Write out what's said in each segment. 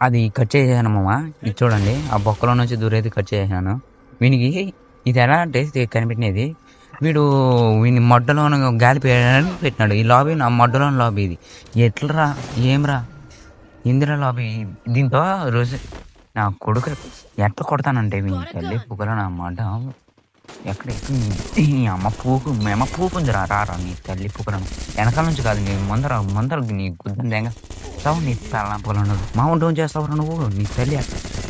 అది కట్ చేసాను మామ. ఇది చూడండి, ఆ బొక్కలో నుంచి దూరేది కట్ చేసాను. వీనికి ఇది ఎలా అంటే కనిపెట్టినది, వీడు వీని మొడ్డలో గాలి పేయడానికి పెట్టినాడు. ఈ లాబీ నా మొడ్డలోని లాబీ ఇది. ఎట్లరా ఏమ్రా ఇందిరా లాబీ. దీంతో రోజు నా కొడుకు ఎట్లా కొడతానంటే మీ తల్లి పుగల నా మాట ఎక్కడ నీ అమ్మ పూకు మేమ పూకుందిరా రారా నీ తల్లి పుకరం. వెనకాల నుంచి కాదు నీ ముందర నీ గుద్దంగా చావు నీ పెళ్ళ పొలం మా ఉండడం చేస్తావు నువ్వు. నీ తల్లి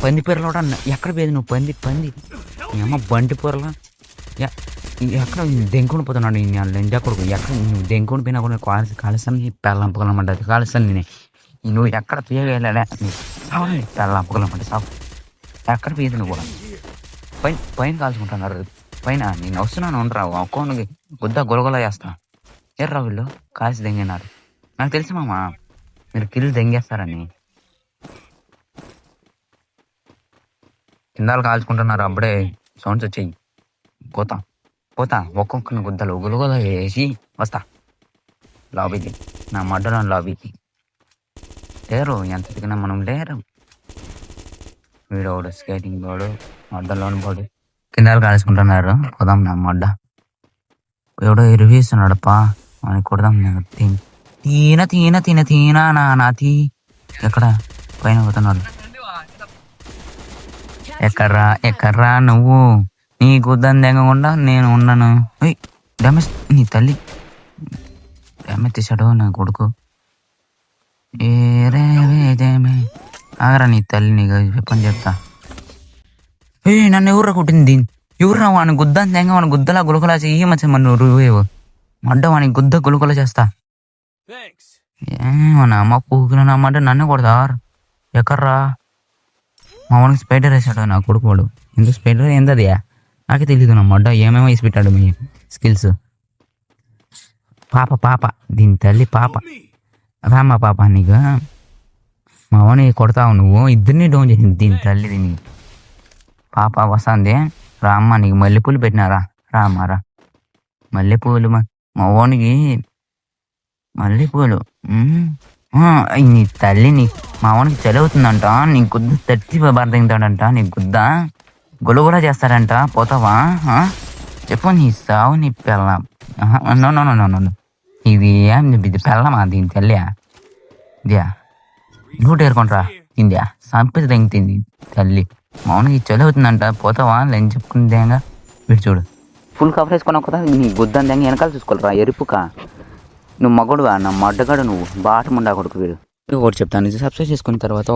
పంది పొరలో ఎక్కడ పోయేది నువ్వు? పంది నీ అమ్మ బంటి పొరలా ఎక్కడ దెంకుని పోతున్నాడు నీ లెంజా కొడుకు. ఎక్కడ నువ్వు దెంకుని పోయినా కూడా కాలుస్తాను నీ పెళ్ళం పొగలమంటది. కాలుస్తాను నేనే. నువ్వు ఎక్కడ తీయగలడా సావు నీ పెళ్ళం పొగలమంటే సావు. ఎక్కడ పోయేది నువ్వు కూడా పైన కాల్చుకుంటున్నారు. పైన నేను వస్తున్నాను ఉండరావు అక్కడికి గుద్ద గొలగొల చేస్తా. ఎర్రా వీళ్ళు కాల్చి దెంగినారు. నాకు తెలుసు మామ మీరు కిల్లు దెంగేస్తారని. కిందాలు కాల్చుకుంటున్నారు అప్పుడే సౌండ్స్ వచ్చాయి. పోతా ఒక్కొక్కరిని గుద్దలు గొలగొల వేసి వస్తా లాబీకి. నా మడ్డలో లాబీకి లేరు. ఎంత తిరిగినా మనం లేరు. వీడోడు స్కేటింగ్ బోర్డు మడ్డలోని బోర్డు కిందాలు కాల్చుకుంటున్నారు. పోదాం నా మడ్డ. ఎవడో ఎరువేస్తున్నాడప్పా అని కొడదాం. తీనా నా తీ ఎక్కడ పైన పోతున్నారు. ఎక్కడ్రా నువ్వు? నీ గుద్దని తెగకుండా నేను ఉన్నాను. డ్యామేజ్ నీ తల్లి డ్యామేజ్ తీసాడు నా కొడుకు. ఆగరా నీ తల్లి నీకు పని చెప్తా. నన్ను ఎవర్రా కొట్టింది? ఎవర్రా వాని గుద్దని తెగ వాని గుద్దలా గులకలా చెయ్యి మంచి మన రువేవు మడ్డ వాని గుద్ద గులకలా చేస్తా. ఏమన్నా అమ్మ పూకులు నమ్మంటే నన్ను కొడతారు. ఎక్కడ్రా? మా వానికి స్పైడర్ వేసాడు నా కొడుకు. వాడు ఎందుకు స్పైడర్ ఏందది నాకే తెలియదు. నా మడ్డ ఏమేమో వేసి పెట్టాడు మీ స్కిల్స్. పాప దీని తల్లి పాప రామా పాప. నీకు మా వాని కొడతావు నువ్వు. ఇద్దరిని డౌన్ చేసింది దీని తల్లి. దీన్ని పాప వస్తుంది రామ్మ. నీకు మల్లెపూలు పెట్టినారా? రామారా మల్లెపూలు మా వానికి మల్లెపూలు. నీ తల్లిని మా వానికి చదువుతుందంట. నీ గుద్ద తట్టి బారదింటాడంట. నీ గుద్ద గొలు కూడా చేస్తాడంట. పోతావా? చెప్పు నీ సావు నీ పిల్ల. నో ఇది ఏం ఇది పిల్లమా దీని తల్లి? ఇదియా నూట ఏరుకుంటారా ఇండియా సంపద తెంగుతుంది తల్లి. మౌనికి చదువుతుందంట. పోతావా లేని చెప్పుకుందేగా. వీడు చూడు ఫుల్ కవర్ వేసుకున్నావు కదా. నీ గుద్దని తెంగ వెనకాల చూసుకోవాలరా ఎరుపుకా. నువ్వు మగడువా? నా మడ్డగాడు నువ్వు. బాట ముండా కొడుకు వీడు. ఒకటి చెప్తాను, సబ్స్క్రైబ్ చేసుకున్న తర్వాత